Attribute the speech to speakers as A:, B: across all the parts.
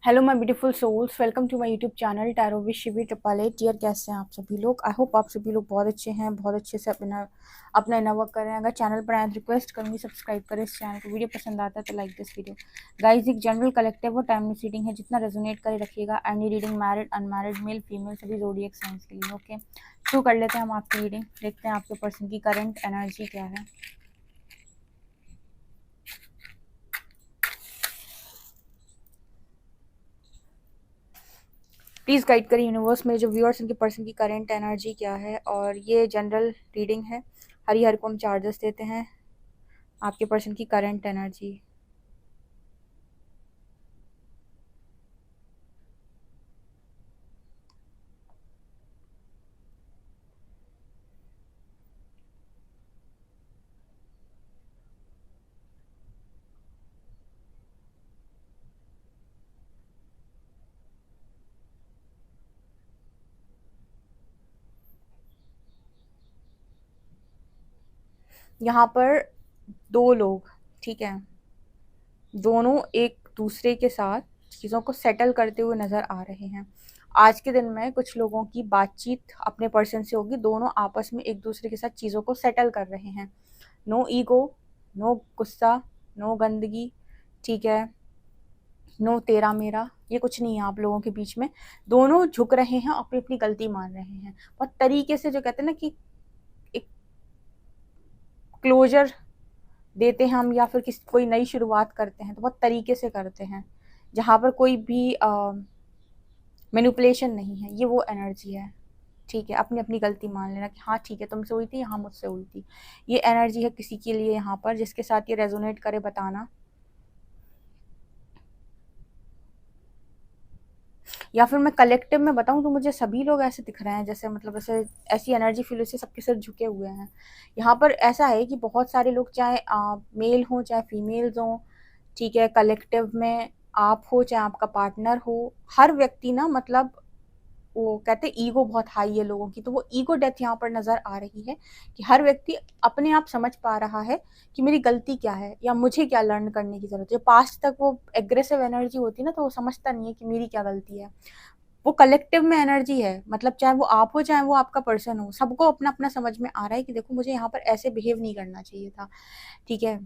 A: Hello my beautiful souls, welcome to my YouTube channel tarot with Shivi triple eight. Dear, कैसे हैं आप सभी लोग? आई होप आप सभी लोग बहुत अच्छे हैं, बहुत अच्छे से अपना इनर वर्क कर रहे हैं। अगर चैनल पर आए रिक्वेस्ट करूंगी सब्सक्राइब करें इस चैनल को। वीडियो पसंद आता है तो लाइक दिस वीडियो। गाइस, एक जनरल कलेक्टिव और टाइमलेस रीडिंग है, जितना रेजोनेट करे रखिएगा। Any reading married unmarried male female सभी ज़ोडिएक साइंस के लिए। ओके, शुरू कर लेते हैं हम आपकी रीडिंग। देखते हैं आपके पर्सन की करंट एनर्जी क्या है। प्लीज़ गाइड करिए यूनिवर्स में जो व्यूअर्स उनके पर्सन की करंट एनर्जी क्या है। और ये जनरल रीडिंग है, हरी हर को हम चार्जेस देते हैं। आपके पर्सन की करंट एनर्जी। यहाँ पर दो लोग, ठीक है, दोनों एक दूसरे के साथ चीज़ों को सेटल करते हुए नज़र आ रहे हैं। आज के दिन में कुछ लोगों की बातचीत अपने पर्सन से होगी। दोनों आपस में एक दूसरे के साथ चीज़ों को सेटल कर रहे हैं। नो ईगो, नो गुस्सा, नो गंदगी, ठीक है, नो तेरा मेरा, ये कुछ नहीं है आप लोगों के बीच में। दोनों झुक रहे हैं, अपनी अपनी गलती मान रहे हैं। बहुत तरीके से, जो कहते हैं ना कि एक क्लोजर देते हैं हम, या फिर कोई नई शुरुआत करते हैं तो बहुत तरीके से करते हैं, जहाँ पर कोई भी मैनिपुलेशन नहीं है। ये वो एनर्जी है, ठीक है। अपनी अपनी गलती मान लेना कि हाँ ठीक है, तुमसे हुई थी, हाँ मुझसे हुई थी। ये एनर्जी है किसी के लिए यहाँ पर, जिसके साथ ये रेजोनेट करे बताना। या फिर मैं कलेक्टिव में बताऊं तो मुझे सभी लोग ऐसे दिख रहे हैं, जैसे मतलब ऐसे ऐसी एनर्जी फील से सबके सिर झुके हुए हैं। यहाँ पर ऐसा है कि बहुत सारे लोग, चाहे मेल हों चाहे फीमेल्स हों, ठीक है, कलेक्टिव में आप हो चाहे आपका पार्टनर हो, हर व्यक्ति ना, मतलब वो कहते हैं ईगो बहुत हाई है लोगों की, तो वो ईगो डेथ यहाँ पर नजर आ रही है कि हर व्यक्ति अपने आप समझ पा रहा है कि मेरी गलती क्या है या मुझे क्या लर्न करने की जरूरत है। पास्ट तक वो एग्रेसिव एनर्जी होती है ना, तो वो समझता नहीं है कि मेरी क्या गलती है। वो कलेक्टिव में एनर्जी है, मतलब चाहे वो आप हो चाहे वो आपका पर्सन हो, सबको अपना अपना समझ में आ रहा है कि देखो मुझे यहाँ पर ऐसे बिहेव नहीं करना चाहिए था, ठीक है।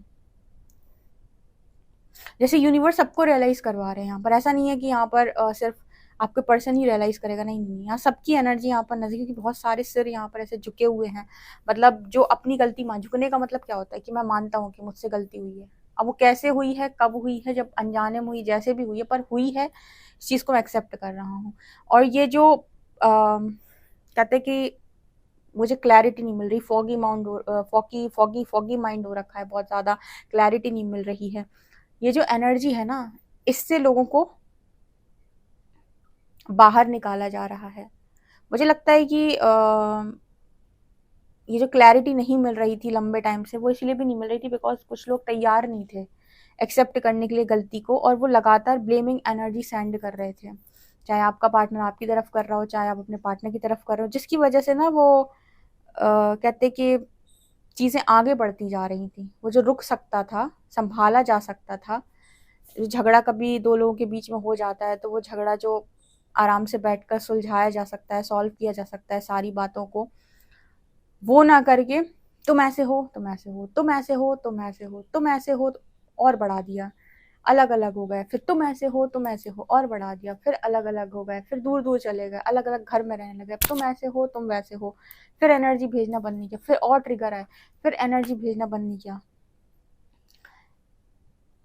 A: जैसे यूनिवर्स सबको रियलाइज करवा रहे हैं यहाँ पर। ऐसा नहीं है कि यहाँ पर सिर्फ आपके पर्सन ही रियलाइज करेगा, नहीं नहीं, यहाँ सबकी एनर्जी यहाँ पर नजर, क्योंकि बहुत सारे सिर यहाँ पर ऐसे झुके हुए हैं। मतलब जो अपनी गलती मान, झुकने का मतलब क्या होता है कि मैं मानता हूँ कि मुझसे गलती हुई है। अब वो कैसे हुई है, कब हुई है, जब अनजाने में हुई, जैसे भी हुई है, पर हुई है, इस चीज़ को मैं एक्सेप्ट कर रहा हूँ। और ये जो कहते हैं कि मुझे क्लैरिटी नहीं मिल रही, foggy mound, foggy foggy foggy mind हो रखा है, बहुत ज़्यादा क्लैरिटी नहीं मिल रही है। ये जो एनर्जी है ना, इससे लोगों को बाहर निकाला जा रहा है। मुझे लगता है कि ये जो क्लैरिटी नहीं मिल रही थी लंबे टाइम से, वो इसलिए भी नहीं मिल रही थी बिकॉज कुछ लोग तैयार नहीं थे एक्सेप्ट करने के लिए गलती को, और वो लगातार ब्लेमिंग एनर्जी सेंड कर रहे थे। चाहे आपका पार्टनर आपकी तरफ कर रहा हो, चाहे आप अपने पार्टनर की तरफ कर रहे हो, जिसकी वजह से ना वो कहते कि चीज़ें आगे बढ़ती जा रही थी। वो जो रुक सकता था, संभाला जा सकता था, झगड़ा कभी दो लोगों के बीच में हो जाता है तो वो झगड़ा जो आराम से बैठकर सुलझाया जा सकता है, सॉल्व किया जा सकता है सारी बातों को, वो ना करके तुम ऐसे हो, तुम ऐसे हो, तुम ऐसे हो, तुम ऐसे हो, तुम ऐसे हो, और बढ़ा दिया। अलग अलग हो गए, फिर तुम ऐसे हो, तुम ऐसे हो, और बढ़ा दिया, फिर अलग अलग हो गए, फिर दूर दूर चले गए, अलग अलग घर में रहने लगे, तुम ऐसे हो, तुम वैसे हो, फिर एनर्जी भेजना बंद नहीं किया, फिर और ट्रिगर आए, फिर एनर्जी भेजना बंद नहीं किया।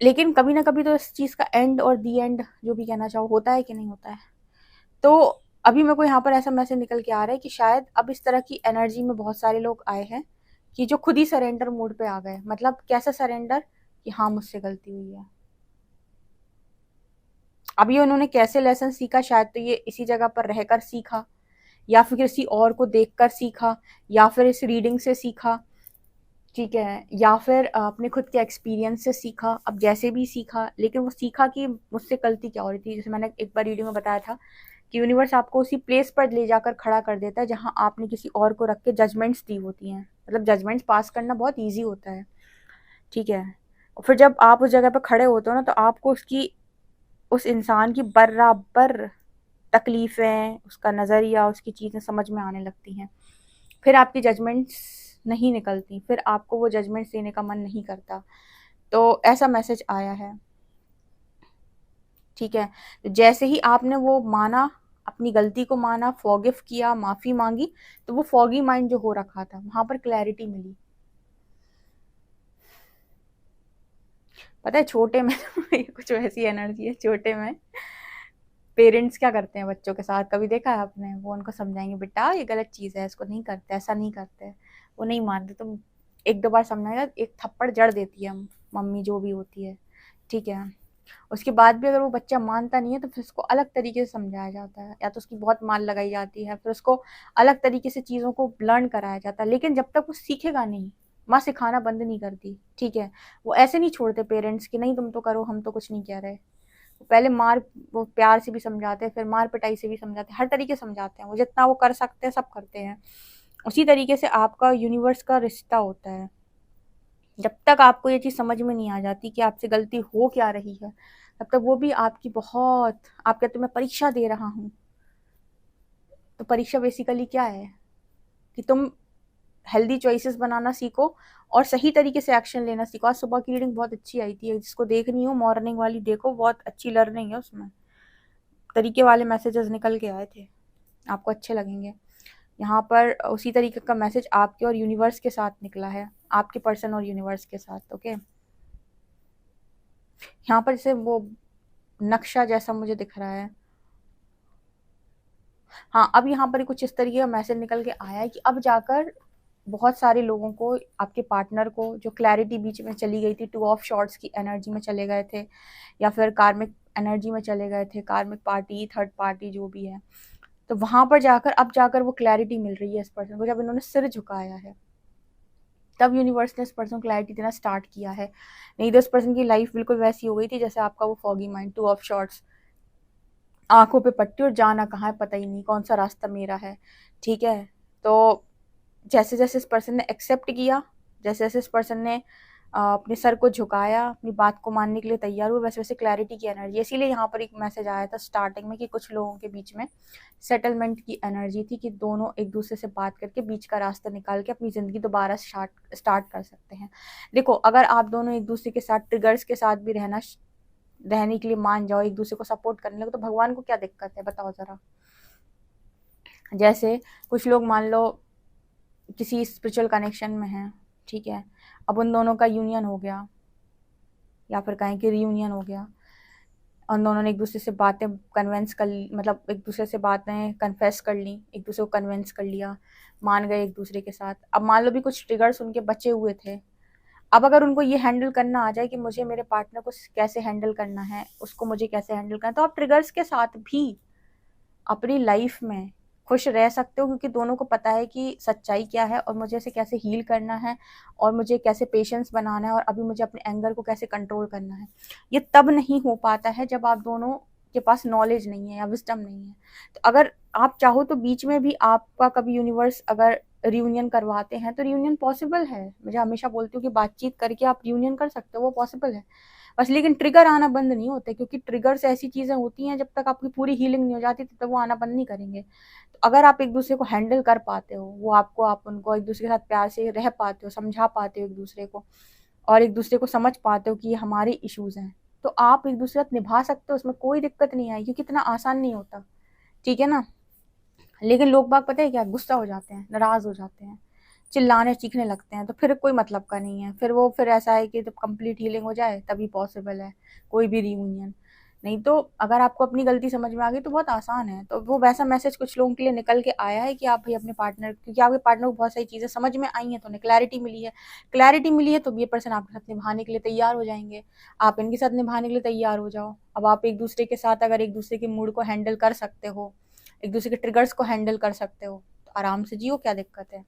A: लेकिन कभी ना कभी तो इस चीज़ का एंड और दी एंड, जो भी कहना चाहो, होता है कि नहीं होता है। तो अभी मेरे को यहाँ पर ऐसा मैसेज निकल के आ रहा है कि शायद अब इस तरह की एनर्जी में बहुत सारे लोग आए हैं कि जो खुद ही सरेंडर मोड पे आ गए। मतलब कैसा सरेंडर, कि हाँ मुझसे गलती हुई है। अभी उन्होंने कैसे लेसन सीखा, शायद तो ये इसी जगह पर रहकर सीखा, या फिर किसी और को देखकर सीखा, या फिर इस रीडिंग से सीखा, ठीक है, या फिर अपने खुद के एक्सपीरियंस से सीखा। अब जैसे भी सीखा, लेकिन वो सीखा कि मुझसे गलती क्या हो रही थी। जैसे मैंने एक बार रीडिंग में बताया था कि यूनिवर्स आपको उसी प्लेस पर ले जाकर खड़ा कर देता है जहां आपने किसी और को रख के जजमेंट्स दी होती हैं। मतलब जजमेंट्स पास करना बहुत ईजी होता है, ठीक है। और फिर जब आप उस जगह पर खड़े होते हो ना, तो आपको उसकी उस इंसान की बराबर तकलीफ़ें, उसका नज़रिया, उसकी चीज़ें समझ में आने लगती हैं। फिर आपकी जजमेंट्स नहीं निकलती, फिर आपको वो जजमेंट्स देने का मन नहीं करता। तो ऐसा मैसेज आया है, ठीक है। तो जैसे ही आपने वो माना, अपनी गलती को माना, फॉरगिव किया, माफ़ी मांगी, तो वो फॉगी माइंड जो हो रखा था वहाँ पर क्लैरिटी मिली। पता है छोटे में कुछ वैसी एनर्जी है। छोटे में पेरेंट्स क्या करते हैं बच्चों के साथ, कभी देखा है आपने? वो उनको समझाएंगे, बेटा ये गलत चीज़ है, इसको नहीं करते, ऐसा नहीं करते। वो नहीं मानते, तो एक दो बार समझाएगा, एक थप्पड़ जड़ देती है मम्मी जो भी होती है, ठीक है। उसके बाद भी अगर वो बच्चा मानता नहीं है तो फिर उसको अलग तरीके से समझाया जाता है, या तो उसकी बहुत मार लगाई जाती है, फिर उसको अलग तरीके से चीज़ों को लर्न कराया जाता है। लेकिन जब तक वो सीखेगा नहीं, माँ सिखाना बंद नहीं करती, ठीक है। वो ऐसे नहीं छोड़ते पेरेंट्स कि नहीं तुम तो करो, हम तो कुछ नहीं कह रहे। पहले वो प्यार से भी समझाते हैं, फिर मार पिटाई से भी समझाते हैं, हर तरीके से समझाते हैं। वो जितना वो कर सकते हैं सब करते हैं। उसी तरीके से आपका यूनिवर्स का रिश्ता होता है। जब तक आपको ये चीज़ समझ में नहीं आ जाती कि आपसे गलती हो क्या रही है, तब तक वो भी आपकी बहुत, आप कहते हो मैं परीक्षा दे रहा हूँ। तो परीक्षा बेसिकली क्या है कि तुम हेल्दी चॉइसेस बनाना सीखो और सही तरीके से एक्शन लेना सीखो। आज सुबह की रीडिंग बहुत अच्छी आई थी, जिसको देखनी हो मॉर्निंग वाली देखो, बहुत अच्छी लर्निंग है उसमें। तरीके वाले मैसेजेस निकल के आए थे, आपको अच्छे लगेंगे। यहाँ पर उसी तरीके का मैसेज आपके और यूनिवर्स के साथ निकला है, आपके पर्सन और यूनिवर्स के साथ, ओके। यहाँ पर जैसे वो नक्शा जैसा मुझे दिख रहा है। हाँ, अब यहाँ पर कुछ इस तरीके का मैसेज निकल के आया है कि अब जाकर बहुत सारे लोगों को, आपके पार्टनर को, जो क्लैरिटी बीच में चली गई थी, 2 ऑफ शॉर्ट्स की एनर्जी में चले गए थे, या फिर कार्मिक एनर्जी में चले गए थे, कार्मिक पार्टी, थर्ड पार्टी जो भी है, तो वहाँ पर जाकर अब जाकर वो क्लैरिटी मिल रही है इस पर्सन को। जब इन्होंने सिर झुकाया है, तब यूनिवर्स ने इस पर्सन को क्लैरिटी देना स्टार्ट किया है। नहीं तो इस पर्सन की लाइफ बिल्कुल वैसी हो गई थी जैसे आपका वो फॉगी माइंड, 2 ऑफ शॉर्ट्स, आंखों पे पट्टी और जाना कहाँ है पता ही नहीं, कौन सा रास्ता मेरा है, ठीक है। तो जैसे जैसे इस पर्सन ने एक्सेप्ट किया, जैसे जैसे इस पर्सन ने अपने सर को झुकाया, अपनी बात को मानने के लिए तैयार हुए, वैसे वैसे क्लैरिटी की एनर्जी। इसीलिए यहाँ पर एक मैसेज आया था स्टार्टिंग में कि कुछ लोगों के बीच में सेटलमेंट की एनर्जी थी, कि दोनों एक दूसरे से बात करके बीच का रास्ता निकाल के अपनी ज़िंदगी दोबारा स्टार्ट कर सकते हैं। देखो, अगर आप दोनों एक दूसरे के साथ ट्रिगर्स के साथ भी रहने के लिए मान जाओ, एक दूसरे को सपोर्ट करने लगो, तो भगवान को क्या दिक्कत है, बताओ ज़रा। जैसे कुछ लोग मान लो किसी स्पिरिचुअल कनेक्शन में हैं, ठीक है, अब उन दोनों का यूनियन हो गया, या फिर कहें कि रीयूनियन हो गया, उन दोनों ने एक दूसरे से बातें कन्वेंस कर ली, मतलब एक दूसरे से बातें कन्फेस कर ली, एक दूसरे को कन्वेंस कर लिया, मान गए एक दूसरे के साथ। अब मान लो भी कुछ ट्रिगर्स उनके बचे हुए थे, अब अगर उनको ये हैंडल करना आ जाए कि मुझे मेरे पार्टनर को कैसे हैंडल करना है, उसको मुझे कैसे हैंडल करना है, तो आप ट्रिगर्स के साथ भी अपनी लाइफ में खुश रह सकते हो, क्योंकि दोनों को पता है कि सच्चाई क्या है और मुझे इसे कैसे हील करना है, और मुझे कैसे पेशेंस बनाना है, और अभी मुझे अपने एंगर को कैसे कंट्रोल करना है। ये तब नहीं हो पाता है जब आप दोनों के पास नॉलेज नहीं है या विजडम नहीं है। तो अगर आप चाहो तो बीच में भी आपका कभी यूनिवर्स अगर रियूनियन करवाते हैं तो रियूनियन पॉसिबल है। मुझे हमेशा बोलती हूँ कि बातचीत करके आप रियूनियन कर सकते हो, वो पॉसिबल है। बस लेकिन ट्रिगर आना बंद नहीं होते, क्योंकि ट्रिगर्स ऐसी चीज़ें होती हैं, जब तक आपकी पूरी हीलिंग नहीं हो जाती तब तक वो आना बंद नहीं करेंगे। तो अगर आप एक दूसरे को हैंडल कर पाते हो, वो आपको, आप उनको एक दूसरे के साथ प्यार से रह पाते हो, समझा पाते हो एक दूसरे को, और एक दूसरे को समझ पाते हो कि ये हमारे इश्यूज हैं, तो आप एक दूसरे के साथ निभा सकते हो, उसमें कोई दिक्कत नहीं आएगी, क्योंकि इतना आसान नहीं होता, ठीक है ना। लेकिन लोग बाग पता है क्या, गुस्सा हो जाते हैं, नाराज़ हो जाते हैं, चिल्लाने चीखने लगते हैं, तो फिर कोई मतलब का नहीं है। फिर ऐसा है कि जब कंप्लीट हीलिंग हो जाए तभी पॉसिबल है कोई भी रियूनियन। नहीं तो अगर आपको अपनी गलती समझ में आ गई तो बहुत आसान है। तो वो वैसा मैसेज कुछ लोगों के लिए निकल के आया है कि आप भाई अपने पार्टनर, क्योंकि आपके पार्टनर को बहुत सारी चीज़ें समझ में आई हैं, तो उन्हें क्लैरिटी मिली है। क्लैरिटी मिली है तो ये पर्सन आपके साथ निभाने के लिए तैयार हो जाएंगे, आप इनके साथ निभाने के लिए तैयार हो जाओ। अब आप एक दूसरे के साथ अगर एक दूसरे के मूड को हैंडल कर सकते हो, एक दूसरे के ट्रिगर्स को हैंडल कर सकते हो, तो आराम से जियो, क्या दिक्कत है।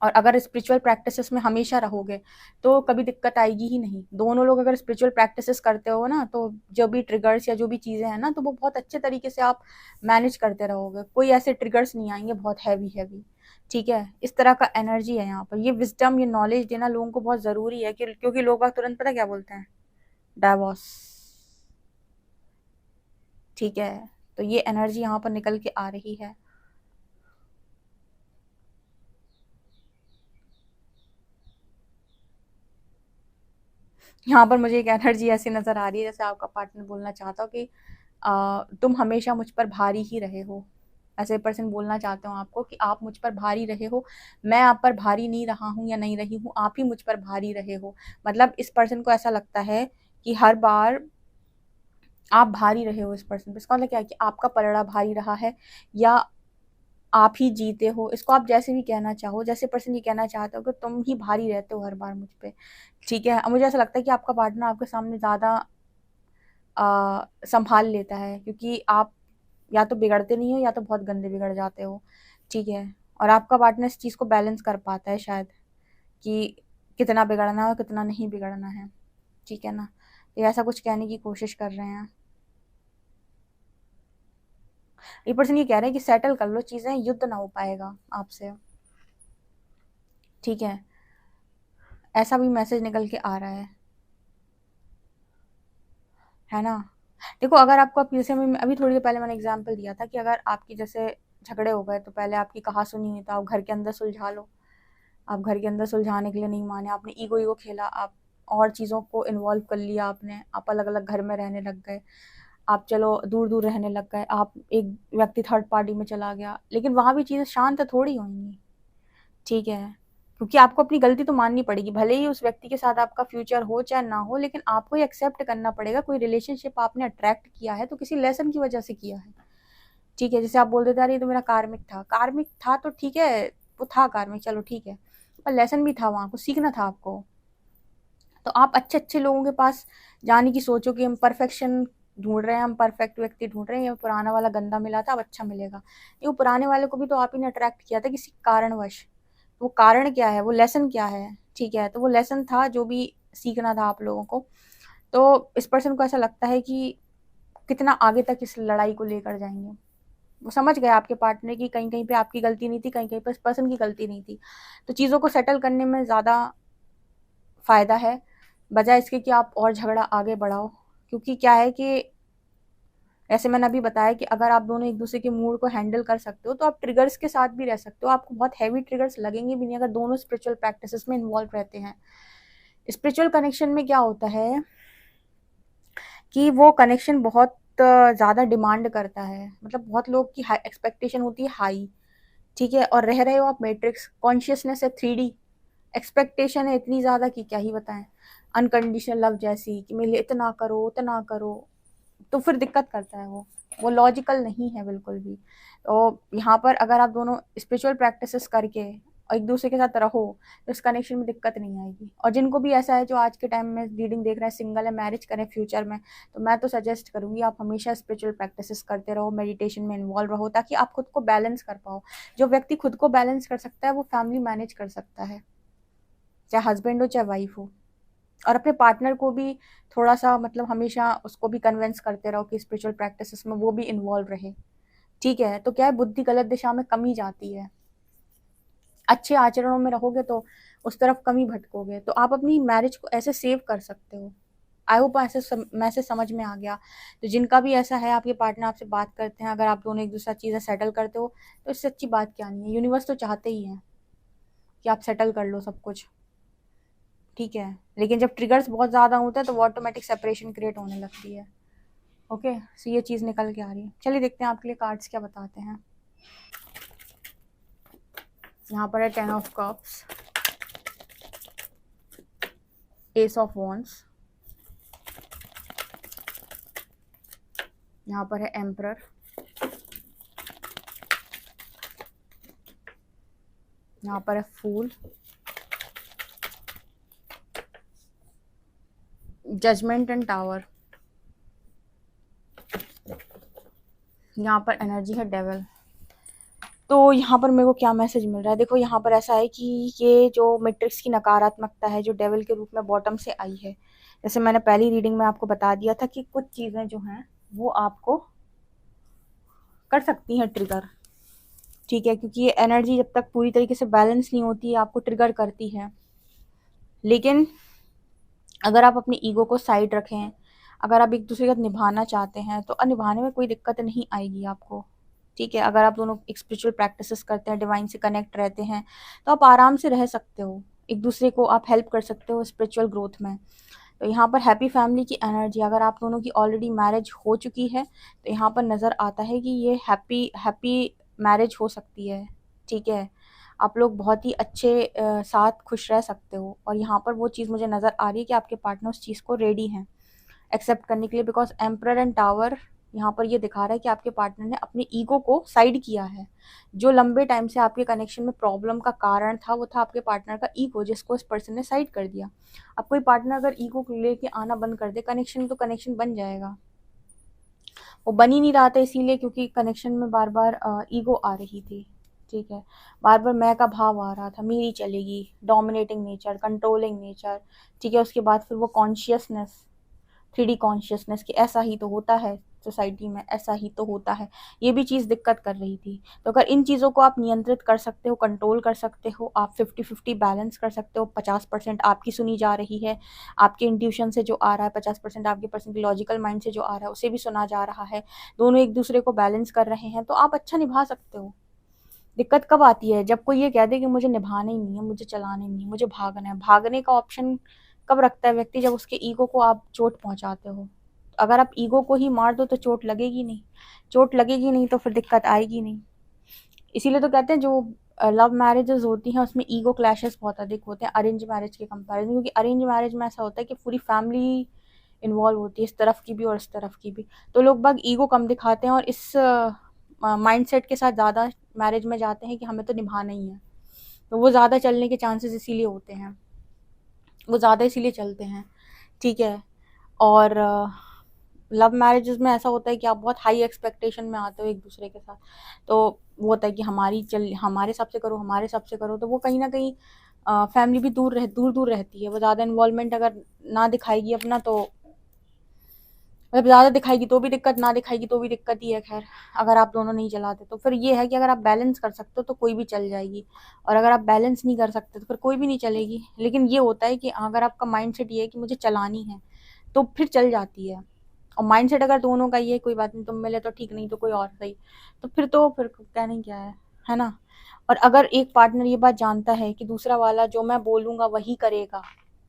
A: और अगर स्पिरिचुअल प्रैक्टिसेस में हमेशा रहोगे तो कभी दिक्कत आएगी ही नहीं। दोनों लोग अगर स्पिरिचुअल प्रैक्टिसेस करते हो ना, तो जो भी ट्रिगर्स या जो भी चीज़ें हैं ना, तो वो बहुत अच्छे तरीके से आप मैनेज करते रहोगे, कोई ऐसे ट्रिगर्स नहीं आएंगे बहुत हैवी हैवी, ठीक है। इस तरह का एनर्जी है यहाँ पर। ये विजडम, ये नॉलेज देना लोगों को बहुत ज़रूरी है, क्योंकि लोग तुरंत पता क्या बोलते हैं, डाइवोर्स। ठीक है, तो ये एनर्जी यहाँ पर निकल के आ रही है। यहाँ पर मुझे एक एनर्जी ऐसी नज़र आ रही है जैसे आपका पार्टनर बोलना चाहता हो कि तुम हमेशा मुझ पर भारी ही रहे हो। ऐसे पर्सन बोलना चाहते हो आपको कि आप मुझ पर भारी रहे हो, मैं आप पर भारी नहीं रहा हूँ या नहीं रही हूँ, आप ही मुझ पर भारी रहे हो। मतलब इस पर्सन को ऐसा लगता है कि हर बार आप भारी रहे हो इस पर्सन पे। इसका मतलब क्या है कि आपका पलड़ा भारी रहा है या आप ही जीते हो। इसको आप जैसे भी कहना चाहो, जैसे पर्सन ये कहना चाहते हो कि तुम ही भारी रहते हो हर बार मुझ पे। ठीक है, मुझे ऐसा लगता है कि आपका पार्टनर आपके सामने ज़्यादा संभाल लेता है, क्योंकि आप या तो बिगड़ते नहीं हो या तो बहुत गंदे बिगड़ जाते हो। ठीक है, और आपका पार्टनर इस चीज़ को बैलेंस कर पाता है शायद, कि कितना बिगड़ना है और कितना नहीं बिगड़ना है। ठीक है ना, ये ऐसा कुछ कहने की कोशिश कर रहे हैं। ये पर्सन ये कह रहे हैं कि सेटल कर लो चीज़ें, युद्ध ना हो पाएगा आपसे। ठीक है, ऐसा भी मैसेज निकल के आ रहा है ना। देखो, अगर आपको जैसे मैं अभी थोड़ी देर पहले मैंने एग्जांपल दिया था कि अगर आपकी जैसे झगड़े हो गए तो पहले आपकी कहा सुनी हुई तो आप घर के अंदर सुलझा लो। आप घर के अंदर सुलझाने के लिए नहीं माने, आपने ईगो खेला, आप और चीज़ों को इन्वॉल्व कर लिया आपने, आप अलग अलग घर में रहने लग गए, आप चलो दूर दूर रहने लग गए, आप एक व्यक्ति थर्ड पार्टी में चला गया, लेकिन वहाँ भी चीज़ें शांत थोड़ी होंगी। ठीक है, क्योंकि आपको अपनी गलती तो माननी पड़ेगी, भले ही उस व्यक्ति के साथ आपका फ्यूचर हो चाहे ना हो, लेकिन आपको ये एक्सेप्ट करना पड़ेगा। कोई रिलेशनशिप आपने अट्रैक्ट किया है तो किसी लेसन की वजह से किया है। ठीक है, जैसे आप बोल देते, अरे ये तो मेरा कार्मिक था। कार्मिक था तो ठीक है, वो था कार्मिक, चलो ठीक है, पर लेसन भी था, वहाँ को सीखना था आपको। तो आप अच्छे अच्छे लोगों के पास जाने की सोचो कि हम परफेक्शन ढूंढ रहे हैं, हम परफेक्ट व्यक्ति ढूंढ रहे हैं, ये पुराना वाला गंदा मिला था अब अच्छा मिलेगा। ये वो पुराने वाले को भी तो आप ही ने अट्रैक्ट किया था किसी कारणवश। तो वो कारण क्या है, वो लेसन क्या है? ठीक है, तो वो लेसन था जो भी सीखना था आप लोगों को। तो इस पर्सन को ऐसा लगता है कि कितना आगे तक इस लड़ाई को लेकर जाएंगे। वो समझ गए आपके पार्टनर की कहीं कहीं पे आपकी गलती नहीं थी, कहीं कहीं पे इस पर्सन की गलती नहीं थी। तो चीज़ों को सेटल करने में ज़्यादा फ़ायदा है, बजाय इसके कि आप और झगड़ा आगे बढ़ाओ। क्योंकि क्या है कि ऐसे मैंने अभी बताया कि अगर आप दोनों एक दूसरे के मूड को हैंडल कर सकते हो तो आप ट्रिगर्स के साथ भी रह सकते हो। आपको बहुत हैवी ट्रिगर्स लगेंगे भी नहीं अगर दोनों स्पिरिचुअल प्रैक्टिसेस में इन्वॉल्व रहते हैं। स्पिरिचुअल कनेक्शन में क्या होता है कि वो कनेक्शन बहुत ज़्यादा डिमांड करता है। मतलब बहुत लोग की हाई एक्सपेक्टेशन होती है हाई। ठीक है, और रह रहे हो आप मैट्रिक्स कॉन्शियसनेस है 3D, एक्सपेक्टेशन है इतनी ज़्यादा कि क्या ही बताएं, अनकंडीशनल लव जैसी कि मेरे लिए इतना करो उतना करो, तो फिर दिक्कत करता है वो लॉजिकल नहीं है बिल्कुल भी। तो यहाँ पर अगर आप दोनों स्पिरिचुअल प्रैक्टिसेस करके और एक दूसरे के साथ रहो तो इस कनेक्शन में दिक्कत नहीं आएगी। और जिनको भी ऐसा है जो आज के टाइम में रीडिंग देख रहे हैं, सिंगल है, मैरिज करें फ्यूचर में, तो मैं तो सजेस्ट करूँगी आप हमेशा स्पिरिचुअल प्रैक्टिसेस करते रहो, मेडिटेशन में इन्वॉल्व रहो, ताकि आप खुद को बैलेंस कर पाओ। जो व्यक्ति खुद को बैलेंस कर सकता है वो फैमिली मैनेज कर सकता है, चाहे हस्बैंड हो चाहे वाइफ हो। और अपने पार्टनर को भी थोड़ा-सा मतलब हमेशा उसको भी कन्विंस करते रहो कि स्पिरिचुअल प्रैक्टिसेस में वो भी इन्वॉल्व रहे। ठीक है, तो क्या है, बुद्धि गलत दिशा में कम ही जाती है। अच्छे आचरणों में रहोगे तो उस तरफ कम ही भटकोगे। तो आप अपनी मैरिज को ऐसे सेव कर सकते हो। आई होप मैसेज समझ में आ गया। तो जिनका भी ऐसा है, आपके पार्टनर आपसे बात करते हैं, अगर आप दोनों एक दूसरा चीज़ें सेटल करते हो, तो इससे अच्छी बात क्या नहीं है। यूनिवर्स तो चाहते ही है कि आप सेटल कर लो सब कुछ। ठीक है, लेकिन जब ट्रिगर्स बहुत ज़्यादा होते हैं तो वो ऑटोमेटिक सेपरेशन क्रिएट होने लगती है। ओके, सो ये चीज़ निकल के आ रही है। चलिए देखते हैं आपके लिए कार्ड्स क्या बताते हैं। यहाँ पर है 10 of cups, S of wands, यहाँ पर है एम्परर, यहाँ पर है फूल, जजमेंट एंड टावर, यहाँ पर एनर्जी है डेविल। तो यहाँ पर मेरे को क्या मैसेज मिल रहा है, देखो यहाँ पर ऐसा है कि ये जो मैट्रिक्स की नकारात्मकता है जो डेविल के रूप में बॉटम से आई है, जैसे मैंने पहली रीडिंग में आपको बता दिया था कि कुछ चीज़ें जो हैं वो आपको कर सकती हैं ट्रिगर। ठीक है, क्योंकि ये एनर्जी जब तक पूरी तरीके से बैलेंस नहीं होती है आपको ट्रिगर करती है। लेकिन अगर आप अपनी ईगो को साइड रखें, अगर आप एक दूसरे के साथ निभाना चाहते हैं तो निभाने में कोई दिक्कत नहीं आएगी आपको, ठीक है। अगर आप दोनों एक स्पिरिचुअल प्रैक्टिसेस करते हैं, डिवाइन से कनेक्ट रहते हैं, तो आप आराम से रह सकते हो, एक दूसरे को आप हेल्प कर सकते हो स्पिरिचुअल ग्रोथ में। तो यहाँ पर हैप्पी फैमिली की एनर्जी, अगर आप दोनों की ऑलरेडी मैरिज हो चुकी है तो यहाँ पर नज़र आता है कि ये हैप्पी हैप्पी मैरिज हो सकती है, ठीक है। आप लोग बहुत ही अच्छे साथ खुश रह सकते हो, और यहाँ पर वो चीज़ मुझे नज़र आ रही है कि आपके पार्टनर उस चीज़ को रेडी हैं एक्सेप्ट करने के लिए, बिकॉज एम्परर एंड टावर यहाँ पर ये दिखा रहा है कि आपके पार्टनर ने अपनी ईगो को साइड किया है। जो लंबे टाइम से आपके कनेक्शन में प्रॉब्लम का कारण था वो था आपके पार्टनर का ईगो, जिसको इस पर्सन ने साइड कर दिया। अब कोई पार्टनर अगर ईगो को लेके आना बंद कर दे कनेक्शन, तो कनेक्शन बन जाएगा। वो बन ही नहीं रहा था इसीलिए क्योंकि कनेक्शन में बार बार ईगो आ रही थी, ठीक है। बार बार मैं का भाव आ रहा था, मेरी चलेगी, डोमिनेटिंग नेचर, कंट्रोलिंग नेचर, ठीक है। उसके बाद फिर वो कॉन्शियसनेस, 3D कॉन्शियसनेस, कि ऐसा ही तो होता है सोसाइटी में, ऐसा ही तो होता है, ये भी चीज़ दिक्कत कर रही थी। तो अगर इन चीज़ों को आप नियंत्रित कर सकते हो, कंट्रोल कर सकते हो, आप 50-50 बैलेंस कर सकते हो, 50% आपकी सुनी जा रही है, आपके इंट्यूशन से जो आ रहा है, 50% आपके पर्सन के लॉजिकल माइंड से जो आ रहा है उसे भी सुना जा रहा है, दोनों एक दूसरे को बैलेंस कर रहे हैं, तो आप अच्छा निभा सकते हो। दिक्कत कब आती है, जब कोई ये कह दे कि मुझे निभाना ही नहीं है, मुझे चलाना ही नहीं है, मुझे भागना है। भागने का ऑप्शन कब रखता है व्यक्ति, जब उसके ईगो को आप चोट पहुंचाते हो। अगर आप ईगो को ही मार दो तो चोट लगेगी नहीं, चोट लगेगी नहीं तो फिर दिक्कत आएगी नहीं। इसीलिए तो कहते हैं जो लव मैरिजेस होती हैं उसमें ईगो क्लैशेस बहुत अधिक होते हैं अरेंज मैरिज के कंपैरिजन, क्योंकि अरेंज मैरिज में ऐसा होता है कि पूरी फैमिली इन्वॉल्व होती है, इस तरफ की भी और इस तरफ की भी, तो लोग बाग ईगो कम दिखाते हैं और इस माइंडसेट के साथ ज़्यादा मैरिज में जाते हैं कि हमें तो निभाना ही है। तो वो ज़्यादा चलने के चांसेस इसीलिए होते हैं, वो ज़्यादा इसीलिए चलते हैं, ठीक है। और लव मैरिजेस में ऐसा होता है कि आप बहुत हाई एक्सपेक्टेशन में आते हो एक दूसरे के साथ, तो वो होता है कि हमारे हिसाब से करो, हमारे हिसाब से करो, तो वो कहीं ना कहीं फैमिली भी दूर दूर रहती है। वो ज़्यादा इन्वॉल्वमेंट अगर ना दिखाएगी अपना तो, मतलब ज़्यादा दिखाएगी तो भी दिक्कत, ना दिखाएगी तो भी दिक्कत ही है। खैर, अगर आप दोनों नहीं चलाते तो फिर ये है कि अगर आप बैलेंस कर सकते हो तो कोई भी चल जाएगी, और अगर आप बैलेंस नहीं कर सकते तो फिर कोई भी नहीं चलेगी। लेकिन ये होता है कि अगर आपका माइंड सेट ये है कि मुझे चलानी है तो फिर चल जाती है। और माइंड सेट अगर दोनों का ये है कोई बात नहीं, तुम मिले तो ठीक, नहीं तो कोई और सही, तो फिर कहने क्या है ना। और अगर एक पार्टनर ये बात जानता है कि दूसरा वाला जो मैं बोलूँगा वही करेगा,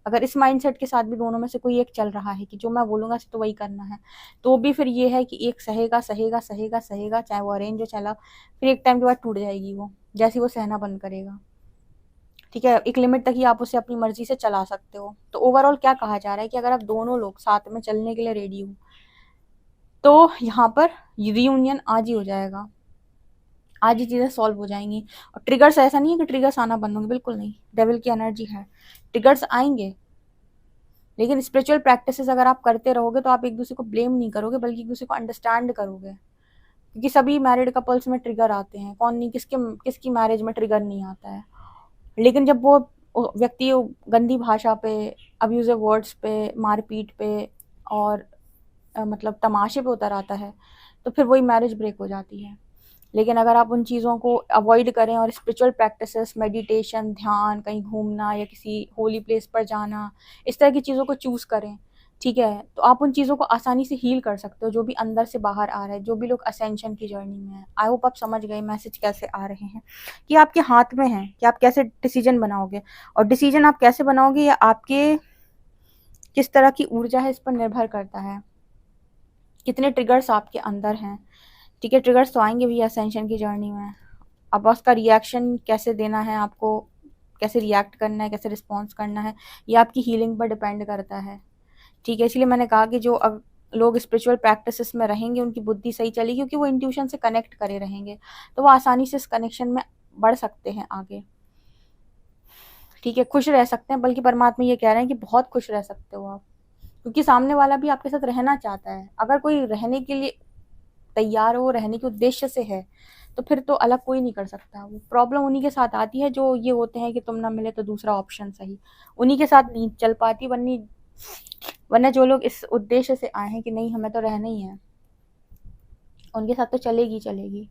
A: अगर इस माइंडसेट के साथ भी दोनों में से कोई एक चल रहा है कि जो मैं बोलूँगा तो वही करना है, तो भी फिर ये है कि एक सहेगा सहेगा सहेगा सहेगा, चाहे वो अरेंज हो चला, फिर एक टाइम के बाद टूट जाएगी वो, जैसे वो सहना बंद करेगा, ठीक है। एक लिमिट तक ही आप उसे अपनी मर्जी से चला सकते हो। तो ओवरऑल क्या कहा जा रहा है कि अगर आप दोनों लोग साथ में चलने के लिए रेडी हो तो यहाँ पर रियूनियन आज ही हो जाएगा, आज ही चीज़ें सॉल्व हो जाएंगी। और ट्रिगर्स, ऐसा नहीं है कि ट्रिगर्स आना बंद होंगे, बिल्कुल नहीं, डेविल की एनर्जी है, ट्रिगर्स आएंगे, लेकिन स्पिरिचुअल प्रैक्टिसेस अगर आप करते रहोगे तो आप एक दूसरे को ब्लेम नहीं करोगे बल्कि एक दूसरे को अंडरस्टैंड करोगे, क्योंकि सभी मैरिड कपल्स में ट्रिगर आते हैं, कौन नहीं, किसकी मैरिज में ट्रिगर नहीं आता है। लेकिन जब वो व्यक्ति गंदी भाषा पे, अब्यूजिव वर्ड्स पे, मारपीट पे और मतलब तमाशे पे उतर आता है तो फिर वही मैरिज ब्रेक हो जाती है। लेकिन अगर आप उन चीज़ों को अवॉइड करें और स्पिरिचुअल प्रैक्टिसेस, मेडिटेशन, ध्यान, कहीं घूमना या किसी होली प्लेस पर जाना, इस तरह की चीज़ों को चूज़ करें, ठीक है, तो आप उन चीज़ों को आसानी से हील कर सकते हो जो भी अंदर से बाहर आ रहा है, जो भी लोग असेंशन की जर्नी में है। आई होप आप समझ गए मैसेज कैसे आ रहे हैं, कि आपके हाथ में है कि आप कैसे डिसीजन बनाओगे, और डिसीजन आप कैसे बनाओगे या आपके किस तरह की ऊर्जा है इस पर निर्भर करता है, कितने ट्रिगर्स आपके अंदर हैं, ठीक है। ट्रिगर्स तो आएंगे भी असेंशन की जर्नी में, अब उसका रिएक्शन कैसे देना है आपको, कैसे रिएक्ट करना है, कैसे रिस्पॉन्स करना है, ये आपकी हीलिंग पर डिपेंड करता है, ठीक है। इसलिए मैंने कहा कि जो लोग स्पिरिचुअल प्रैक्टिसेस में रहेंगे उनकी बुद्धि सही चलेगी, क्योंकि वो इंट्यूशन से कनेक्ट करे रहेंगे, तो वो आसानी से इस कनेक्शन में बढ़ सकते हैं आगे, ठीक है, खुश रह सकते हैं। बल्कि परमात्मा ये कह रहे हैं कि बहुत खुश रह सकते हो आप, क्योंकि सामने वाला भी आपके साथ रहना चाहता है। अगर कोई रहने के लिए तैयार हो, रहने के उद्देश्य से है, तो फिर तो अलग कोई नहीं कर सकता। वो प्रॉब्लम उन्हीं के साथ आती है जो ये होते हैं कि तुम ना मिले तो दूसरा ऑप्शन सही, उन्हीं के साथ नहीं चल पाती। वरना जो लोग इस उद्देश्य से आए हैं कि नहीं हमें तो रहना ही है, उनके साथ तो चलेगी चलेगी।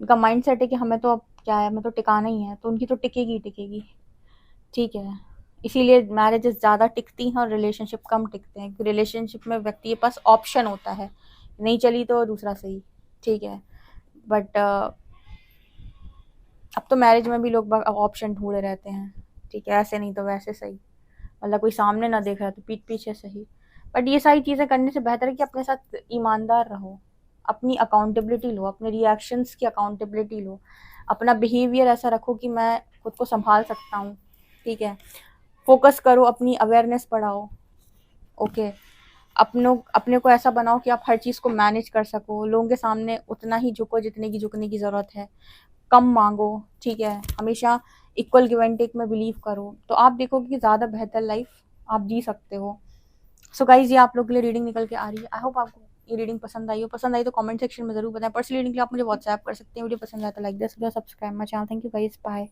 A: उनका माइंड सेट है कि हमें तो अब क्या है, हमें तो टिकाना ही है, तो उनकी तो टिकेगी टिकेगी, ठीक है। इसीलिए मैरिजेस ज़्यादा टिकती हैं और रिलेशनशिप कम टिकते हैं, क्योंकि रिलेशनशिप में व्यक्ति के पास ऑप्शन होता है, नहीं चली तो दूसरा सही, ठीक है। बट अब तो मैरिज में भी लोग ऑप्शन ढूंढे रहते हैं, ठीक है, ऐसे नहीं तो वैसे सही, मतलब कोई सामने ना देख रहा तो पीठ पीछे सही। बट ये सारी चीज़ें करने से बेहतर है कि अपने साथ ईमानदार रहो, अपनी अकाउंटेबिलिटी लो, अपने रिएक्शंस की अकाउंटेबिलिटी लो, अपना बिहेवियर ऐसा रखो कि मैं खुद को संभाल सकता हूँ, ठीक है। फोकस करो, अपनी अवेयरनेस बढ़ाओ, ओके। अपने को ऐसा बनाओ कि आप हर चीज़ को मैनेज कर सको, लोगों के सामने उतना ही झुको जितने की झुकने की ज़रूरत है, कम मांगो, ठीक है। हमेशा इक्वल गिव एंड टेक में बिलीव करो, तो आप देखोगे कि ज़्यादा बेहतर लाइफ आप जी सकते हो। सो गाइज, ये आप लोग के लिए रीडिंग निकल के आ रही है। आई होप आपको ये रीडिंग पसंद आई हो। पसंद आई तो कमेंट सेक्शन में ज़रूर बताएं। पर्सनल रीडिंग के लिए आप मुझे व्हाट्सएप कर सकते हैं। वीडियो पसंद आया तो like this video, subscribe my channel. Thank you guys, bye.